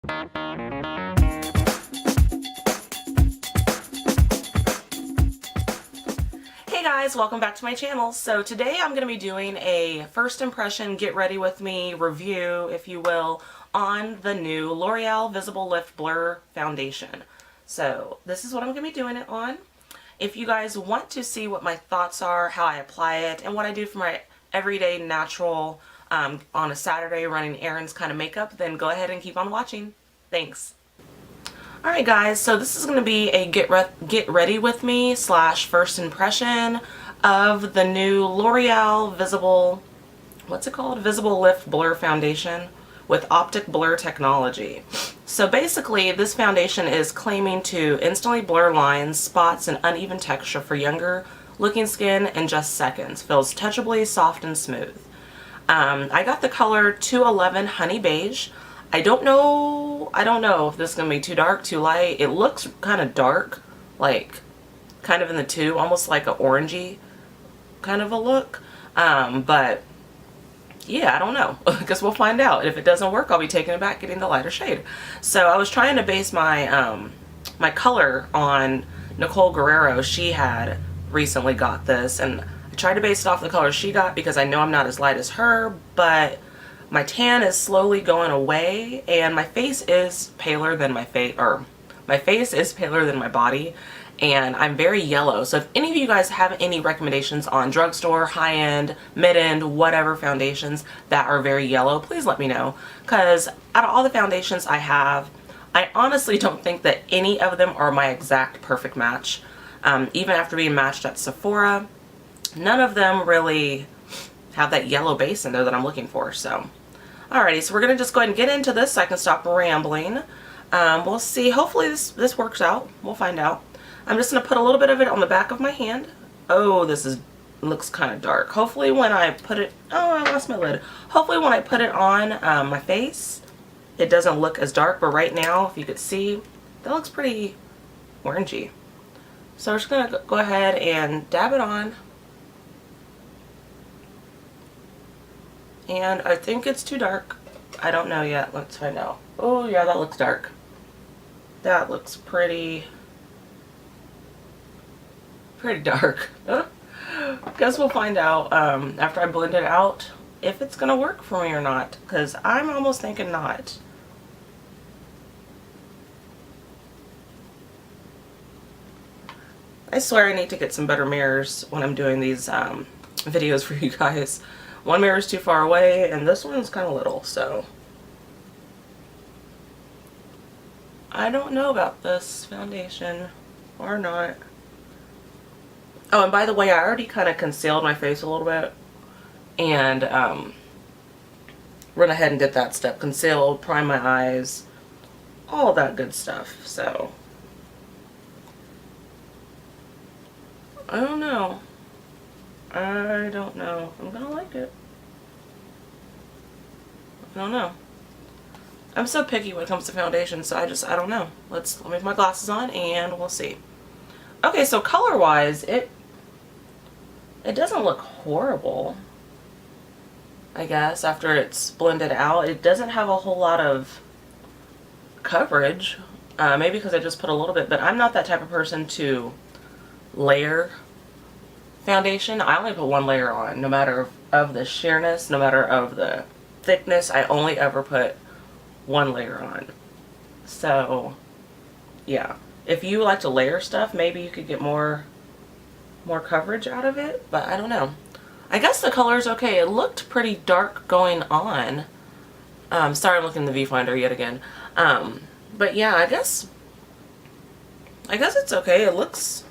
Hey guys, welcome back to my channel. So today I'm going to be doing a first impression get ready with me review, if you will, on the new L'Oreal Visible Lift Blur Foundation. So this is what I'm going to be doing it on. If you guys want to see what my thoughts are, how I apply it, and what I do for my everyday natural on a Saturday running errands kind of makeup, then go ahead and keep on watching. Thanks. Alright guys, so this is going to be a get ready with me / first impression of the new L'Oreal Visible, what's it called? Visible Lift Blur Foundation with optic blur technology. So basically this foundation is claiming to instantly blur lines, spots, and uneven texture for younger looking skin in just seconds. Feels touchably soft and smooth. I got the color 211 Honey Beige. I don't know if this is going to be too dark, too light. It looks kind of dark, like kind of in the two, almost like an orangey kind of a look. But yeah, I don't know. I guess we'll find out. If it doesn't work, I'll be taking it back, getting the lighter shade. So I was trying to base my my color on Nicole Guerrero. She had recently got this, and I tried to base it off the color she got because I know I'm not as light as her, but my tan is slowly going away, and my face is paler than my face is paler than my body, and I'm very yellow. So if any of you guys have any recommendations on drugstore, high-end, mid-end, whatever foundations that are very yellow, please let me know. Because out of all the foundations I have, I honestly don't think that any of them are my exact perfect match. Even after being matched at Sephora, none of them really have that yellow base in there that I'm looking for. So alrighty, so we're going to just go ahead and get into this so I can stop rambling. We'll see. Hopefully this works out. We'll find out. I'm just going to put a little bit of it on the back of my hand. Oh, looks kind of dark. Hopefully when I put it... Oh, I lost my lid. Hopefully when I put it on my face, it doesn't look as dark. But right now, if you could see, that looks pretty orangey. So we're just going to go ahead and dab it on. And I think it's too dark. I don't know yet. Let's find out. Oh yeah, that looks dark. That looks pretty dark. Guess we'll find out after I blend it out if it's gonna work for me or not, because I'm almost thinking not. I swear I need to get some better mirrors when I'm doing these videos for you guys. One mirror is too far away, and this one's kind of little, so I don't know about this foundation or not. Oh, and by the way, I already kind of concealed my face a little bit, and went ahead and did that step. Concealed, prime my eyes, all that good stuff. So I don't know. I don't know. I'm gonna like it. I don't know. I'm so picky when it comes to foundation, so I don't know. Let me put my glasses on and we'll see. Okay, so color-wise, it doesn't look horrible, I guess, after it's blended out. It doesn't have a whole lot of coverage. Maybe because I just put a little bit, but I'm not that type of person to layer foundation. I only put one layer on, no matter of the sheerness, no matter of the thickness. I only ever put one layer on. So yeah, if you like to layer stuff, maybe you could get more coverage out of it, but I don't know. I guess the color is okay. It looked pretty dark going on. Sorry, I'm looking in the viewfinder yet again. But yeah, I guess it's okay. It looks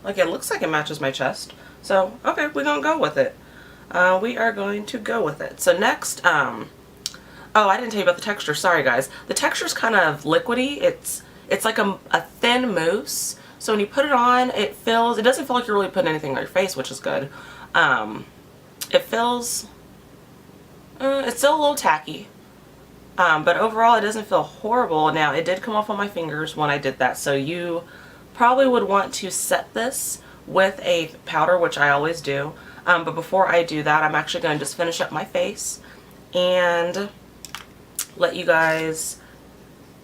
like it matches my chest. So, okay, we're going to go with it. We are going to go with it. So next, oh, I didn't tell you about the texture. Sorry, guys. The texture's kind of liquidy. It's like a thin mousse. So when you put it on, it doesn't feel like you're really putting anything on your face, which is good. It feels, it's still a little tacky. But overall, it doesn't feel horrible. Now, it did come off on my fingers when I did that. So you probably would want to set this with a powder, which I always do. But before I do that, I'm actually going to just finish up my face and let you guys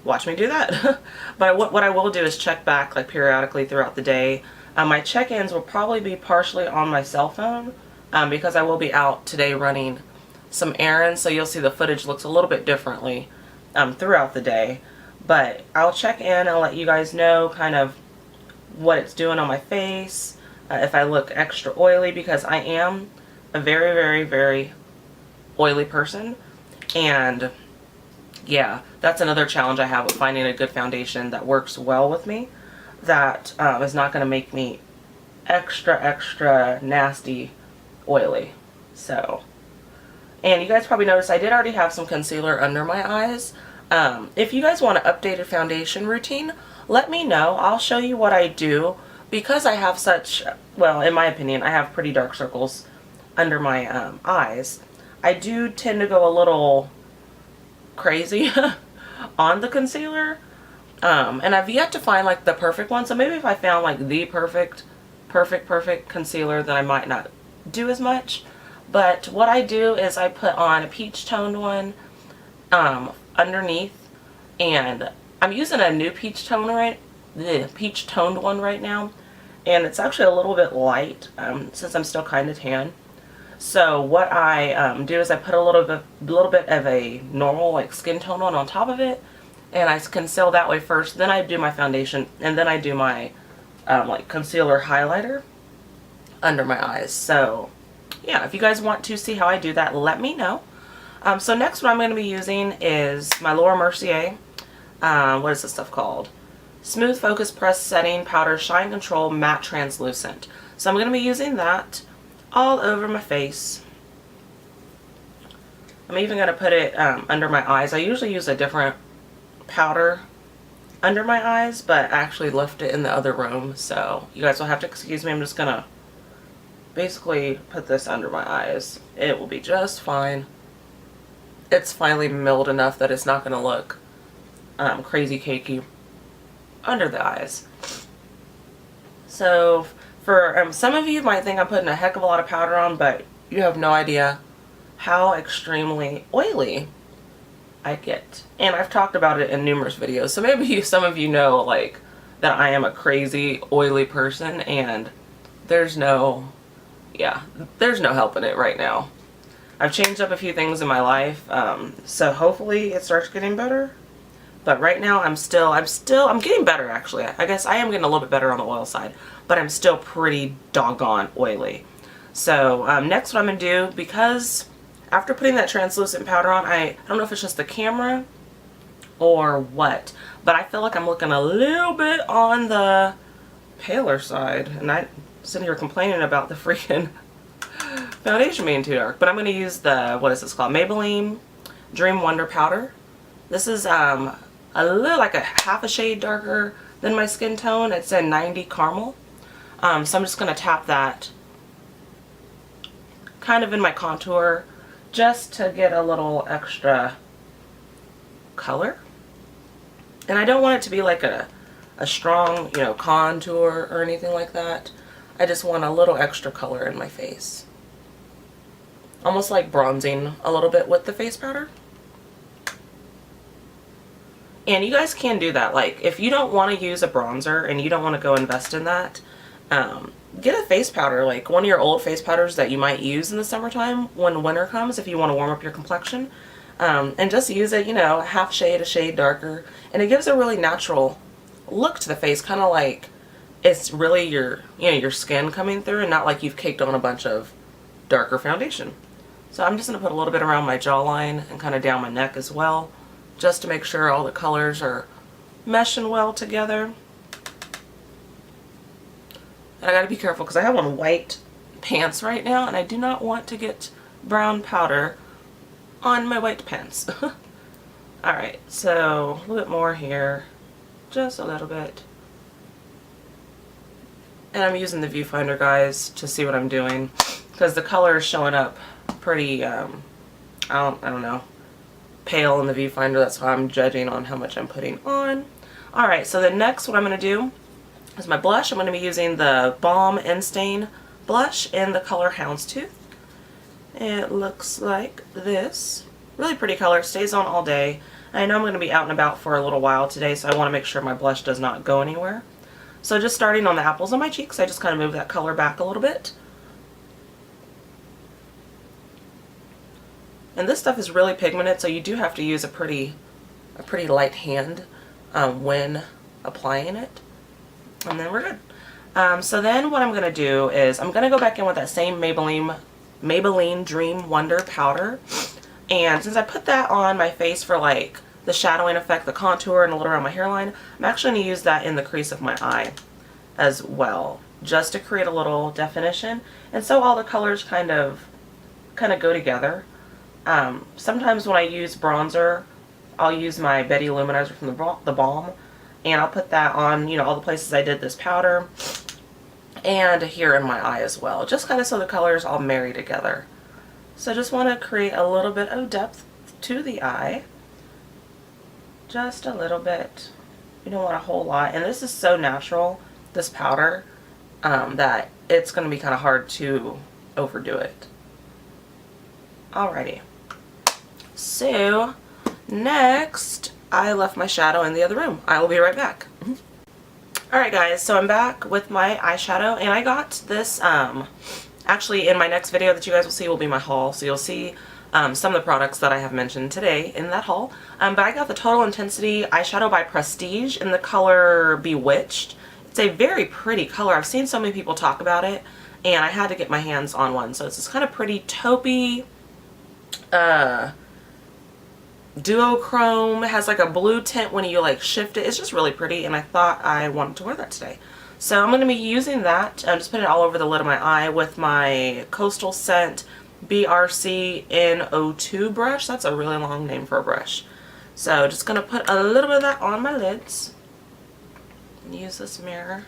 watch me do that. But what I will do is check back like periodically throughout the day. My check-ins will probably be partially on my cell phone because I will be out today running some errands, so you'll see the footage looks a little bit differently throughout the day. But I'll check in and let you guys know kind of what it's doing on my face, if I look extra oily, because I am a very, very, very oily person. And yeah, that's another challenge I have with finding a good foundation that works well with me, that is not going to make me extra nasty oily. So, and you guys probably noticed I did already have some concealer under my eyes. If you guys want an updated foundation routine, let me know. I'll show you what I do, because I have such, well, in my opinion, I have pretty dark circles under my eyes. I do tend to go a little crazy on the concealer, and I've yet to find like the perfect one. So maybe if I found like the perfect concealer, then I might not do as much. But what I do is I put on a peach toned one underneath, and I'm using a new peach toned one right now, and it's actually a little bit light since I'm still kind of tan. So what I do is I put a little bit of a normal like skin tone one on top of it, and I conceal that way first. Then I do my foundation, and then I do my like concealer highlighter under my eyes. So yeah, if you guys want to see how I do that, let me know. So next what I'm going to be using is my Laura Mercier, what is this stuff called? Smooth Focus Press Setting Powder Shine Control Matte Translucent. So I'm going to be using that all over my face. I'm even going to put it under my eyes. I usually use a different powder under my eyes, but I actually left it in the other room, so you guys will have to excuse me. I'm just going to basically put this under my eyes. It will be just fine. It's finally milled enough that it's not going to look crazy cakey under the eyes. So for some of you might think I'm putting a heck of a lot of powder on, but you have no idea how extremely oily I get. And I've talked about it in numerous videos, so maybe some of you know like that I am a crazy oily person, and there's no helping it right now. I've changed up a few things in my life, so hopefully it starts getting better. But right now I'm getting better actually. I guess I am getting a little bit better on the oil side, but I'm still pretty doggone oily. So next what I'm going to do, because after putting that translucent powder on, I don't know if it's just the camera or what, but I feel like I'm looking a little bit on the paler side, and I'm sitting here complaining about the freaking foundation being too dark. But I'm going to use the, what is this called? Maybelline Dream Wonder Powder. This is a little, like a half a shade darker than my skin tone. It's a 90 Caramel. So I'm just going to tap that kind of in my contour just to get a little extra color. And I don't want it to be like a strong, you know, contour or anything like that. I just want a little extra color in my face. Almost like bronzing a little bit with the face powder. And you guys can do that. Like, if you don't want to use a bronzer and you don't want to go invest in that, get a face powder, like one of your old face powders that you might use in the summertime when winter comes, if you want to warm up your complexion. And just use it, you know, half shade, a shade darker. And it gives a really natural look to the face, kind of like it's really your, you know, your skin coming through, and not like you've caked on a bunch of darker foundation. So I'm just going to put a little bit around my jawline and kind of down my neck as well, just to make sure all the colors are meshing well together. And I gotta be careful because I have on white pants right now, and I do not want to get brown powder on my white pants. Alright, so a little bit more here, just a little bit. And I'm using the viewfinder, guys, to see what I'm doing, because the color is showing up pretty, I don't know, pale in the viewfinder. That's why I'm judging on how much I'm putting on. Alright, so the next what I'm going to do is my blush. I'm going to be using the Balm Instain blush in the color Houndstooth. It looks like this. Really pretty color. Stays on all day. I know I'm going to be out and about for a little while today, so I want to make sure my blush does not go anywhere. So just starting on the apples of my cheeks, I just kind of move that color back a little bit. And this stuff is really pigmented, so you do have to use a pretty light hand when applying it. And then we're good. So then what I'm going to do is I'm going to go back in with that same Maybelline Dream Wonder powder. And since I put that on my face for like the shadowing effect, the contour, and a little around my hairline, I'm actually going to use that in the crease of my eye as well, just to create a little definition. And so all the colors kind of go together. Sometimes when I use bronzer, I'll use my Betty Luminizer from the Balm, and I'll put that on, you know, all the places I did this powder, and here in my eye as well, just kind of so the colors all marry together. So just want to create a little bit of depth to the eye, just a little bit. You don't want a whole lot, and this is so natural, this powder, that it's going to be kind of hard to overdo it. Alrighty. So next, I left my shadow in the other room. I will be right back. Alright guys, so I'm back with my eyeshadow, and I got this, actually in my next video that you guys will see will be my haul, so you'll see some of the products that I have mentioned today in that haul. But I got the Total Intensity eyeshadow by Prestige in the color Bewitched. It's a very pretty color. I've seen so many people talk about it, and I had to get my hands on one. So it's this kind of pretty taupey, duochrome. It has like a blue tint when you like shift it. It's just really pretty, and I thought I wanted to wear that today. So I'm going to be using that. I'm just putting it all over the lid of my eye with my Coastal Scent BRC N02 brush. That's a really long name for a brush. So just going to put a little bit of that on my lids. Use this mirror.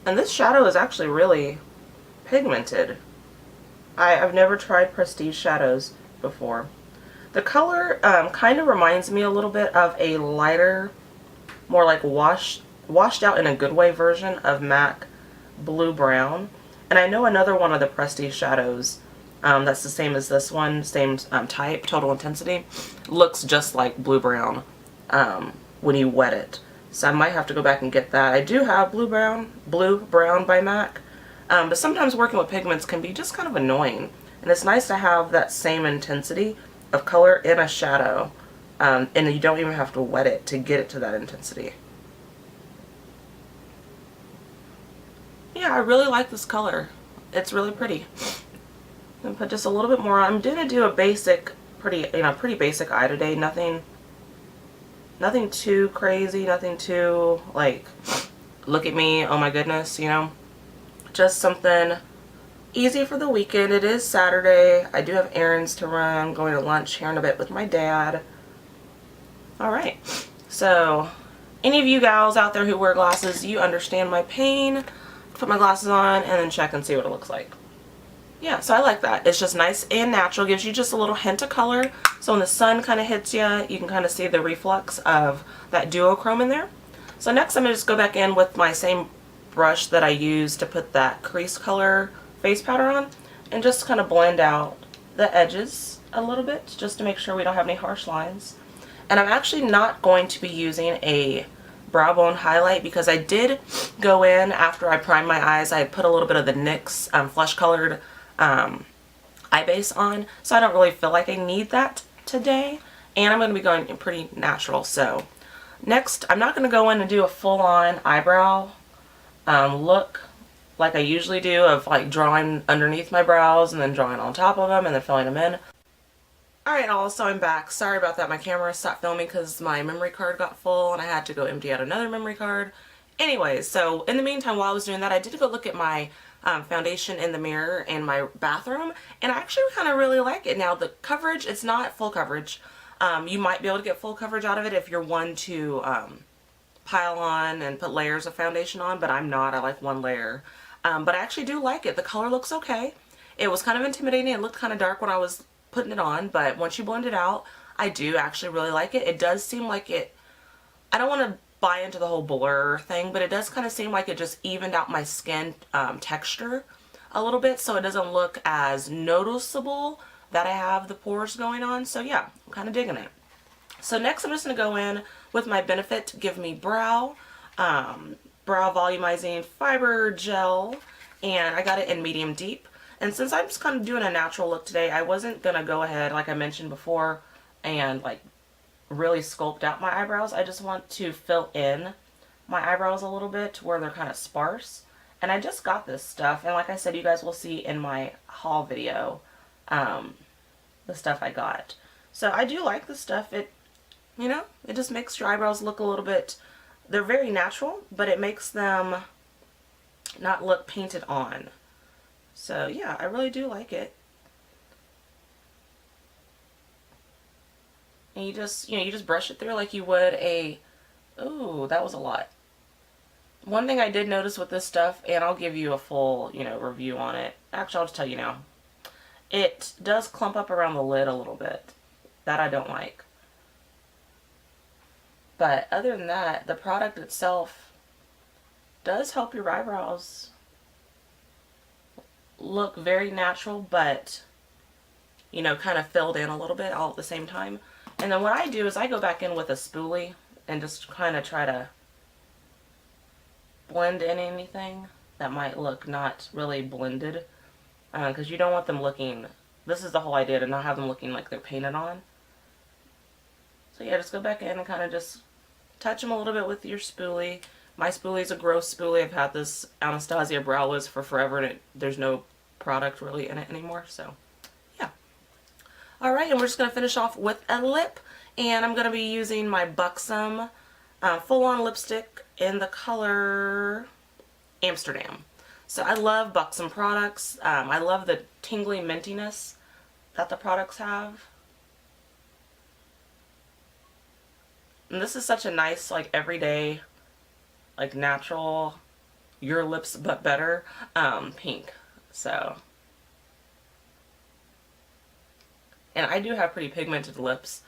And this shadow is actually really pigmented. I've never tried Prestige shadows before. The color kind of reminds me a little bit of a lighter, more like washed out in a good way version of MAC Blue Brown. And I know another one of the Prestige shadows that's the same as this one, same type, Total Intensity, looks just like Blue Brown when you wet it. So I might have to go back and get that. I do have Blue Brown by MAC. But sometimes working with pigments can be just kind of annoying. And it's nice to have that same intensity of color in a shadow. And you don't even have to wet it to get it to that intensity. Yeah, I really like this color. It's really pretty. I'm going to put just a little bit more on. I'm going to do a basic, pretty basic eye today. Nothing too crazy, nothing too, like, look at me, oh my goodness, you know. Just something easy for the weekend. It is Saturday. I do have errands to run. I'm going to lunch here in a bit with my dad. Alright, so any of you gals out there who wear glasses, you understand my pain. Put my glasses on and then check and see what it looks like. Yeah, so I like that. It's just nice and natural. Gives you just a little hint of color. So when the sun kind of hits you, you can kind of see the reflex of that duochrome in there. So next I'm going to just go back in with my same brush that I used to put that crease color face powder on, and just kind of blend out the edges a little bit just to make sure we don't have any harsh lines. And I'm actually not going to be using a brow bone highlight because I did go in after I primed my eyes. I had put a little bit of the NYX flesh colored eye base on, so I don't really feel like I need that today, and I'm going to be going pretty natural. So next I'm not going to go in and do a full-on eyebrow look like I usually do, of like drawing underneath my brows and then drawing on top of them and then filling them in. Alright, also I'm back. Sorry about that. My camera stopped filming because my memory card got full and I had to go empty out another memory card. Anyways, so in the meantime while I was doing that, I did go look at my foundation in the mirror in my bathroom, and I actually kind of really like it. Now the coverage, it's not full coverage. You might be able to get full coverage out of it if you're one to pile on and put layers of foundation on, but I'm not. I like one layer. But I actually do like it. The color looks okay. It was kind of intimidating. It looked kind of dark when I was putting it on, but once you blend it out, I do actually really like it. It does seem like it, I don't want to buy into the whole blur thing, but it does kind of seem like it just evened out my skin texture a little bit, so it doesn't look as noticeable that I have the pores going on. So yeah, I'm kind of digging it. So next I'm just going to go in with my Benefit Give Me Brow Brow Volumizing Fiber Gel, and I got it in medium deep. And since I'm just kind of doing a natural look today, I wasn't going to go ahead, like I mentioned before, and like really sculpt out my eyebrows. I just want to fill in my eyebrows a little bit to where they're kind of sparse. And I just got this stuff, and like I said, you guys will see in my haul video the stuff I got. So I do like this stuff. It, you know, it just makes your eyebrows look a little bit, they're very natural, but it makes them not look painted on. So yeah, I really do like it. And you just, you know, you just brush it through like you would a, ooh, that was a lot. One thing I did notice with this stuff, and I'll give you a full, you know, review on it. Actually, I'll just tell you now. It does clump up around the lid a little bit. That I don't like. But other than that, the product itself does help your eyebrows look very natural, but, you know, kind of filled in a little bit all at the same time. And then what I do is I go back in with a spoolie and just kind of try to blend in anything that might look not really blended, because you don't want them looking, this is the whole idea, to not have them looking like they're painted on. So yeah, just go back in and kind of just touch them a little bit with your spoolie. My spoolie is a gross spoolie. I've had this Anastasia Brow Wiz for forever, and there's no product really in it anymore, so yeah. Alright, and we're just going to finish off with a lip, and I'm going to be using my Buxom full-on lipstick in the color Amsterdam. So I love Buxom products. I love the tingly mintiness that the products have. And this is such a nice, like, everyday, like, natural, your lips but better pink. So, and I do have pretty pigmented lips,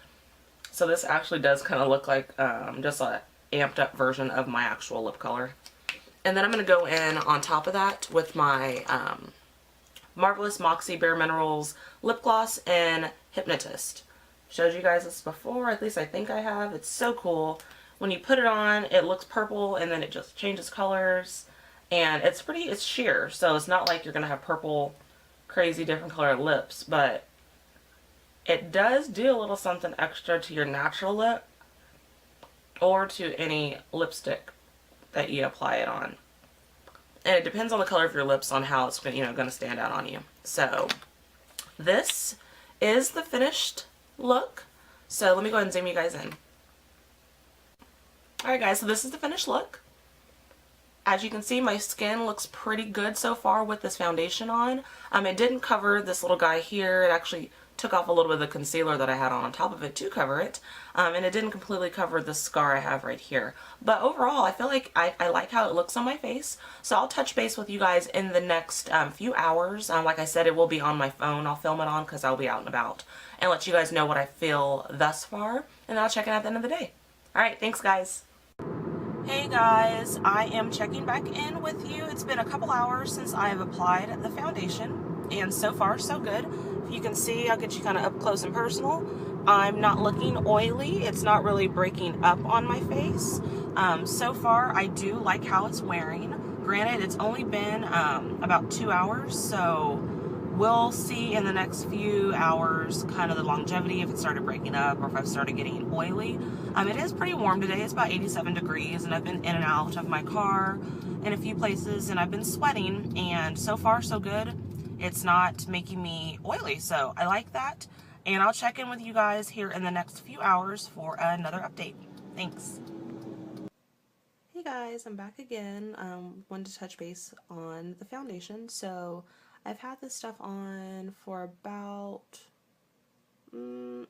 so this actually does kind of look like just a amped up version of my actual lip color. And then I'm going to go in on top of that with my Marvelous Moxie Bare Minerals Lip Gloss in Hypnotist. Showed you guys this before, at least I think I have. It's so cool. When you put it on, it looks purple and then it just changes colors. And it's pretty, it's sheer, so it's not like you're going to have purple, crazy different colored lips, but it does do a little something extra to your natural lip or to any lipstick that you apply it on. And it depends on the color of your lips on how it's, you know, going to stand out on you. So this is the finished look. So let me go ahead and zoom you guys in. Alright guys, so this is the finished look. As you can see, my skin looks pretty good so far with this foundation on. It didn't cover this little guy here. It actually took off a little bit of the concealer that I had on top of it to cover it. And it didn't completely cover the scar I have right here. But overall, I feel like I like how it looks on my face. So I'll touch base with you guys in the next few hours. Like I said, it will be on my phone. I'll film it on because I'll be out and about. And let you guys know what I feel thus far. And I'll check it at the end of the day. Alright, thanks guys. Hey guys, I am checking back in with you. It's been a couple hours since I have applied the foundation, and so far so good. If you can see, I'll get you kind of up close and personal. I'm not looking oily. It's not really breaking up on my face. So far, I do like how it's wearing. Granted, it's only been about 2 hours, so we'll see in the next few hours kind of the longevity, if it started breaking up or if I've started getting oily. It is pretty warm today. It's about 87 degrees, and I've been in and out of my car in a few places, and I've been sweating, and so far so good. It's not making me oily, so I like that. And I'll check in with you guys here in the next few hours for another update. Thanks. Hey guys, I'm back again. Wanted to touch base on the foundation. So I've had this stuff on for about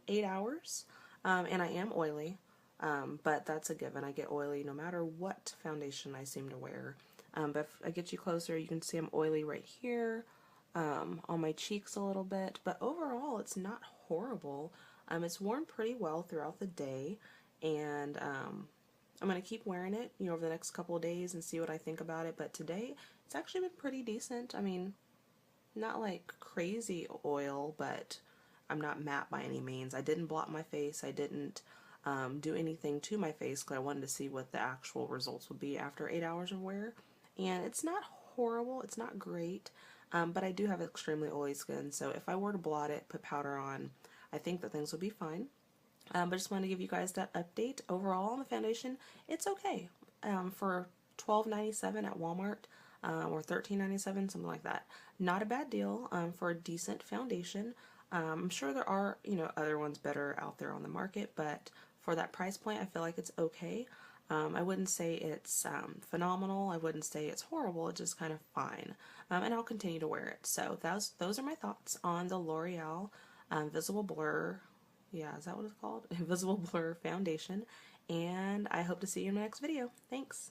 8 hours, and I am oily, but that's a given. I get oily no matter what foundation I seem to wear. But if I get you closer, you can see I'm oily right here, on my cheeks a little bit, but overall it's not horrible. It's worn pretty well throughout the day, and I'm going to keep wearing it, you know, over the next couple of days and see what I think about it. But today it's actually been pretty decent. I mean, not like crazy oil, but I'm not matte by any means. I didn't blot my face. I didn't do anything to my face because I wanted to see what the actual results would be after 8 hours of wear. And it's not horrible. It's not great. But I do have extremely oily skin, so if I were to blot it, put powder on, I think that things would be fine. But I just wanted to give you guys that update. Overall on the foundation, it's okay. For $12.97 at Walmart, or $13.97, something like that. Not a bad deal for a decent foundation. I'm sure there are, other ones better out there on the market, but for that price point, I feel like it's okay. I wouldn't say it's phenomenal. I wouldn't say it's horrible. It's just kind of fine. And I'll continue to wear it. So those are my thoughts on the L'Oreal Visible Blur. Yeah, is that what it's called? Invisible Blur Foundation. And I hope to see you in my next video. Thanks.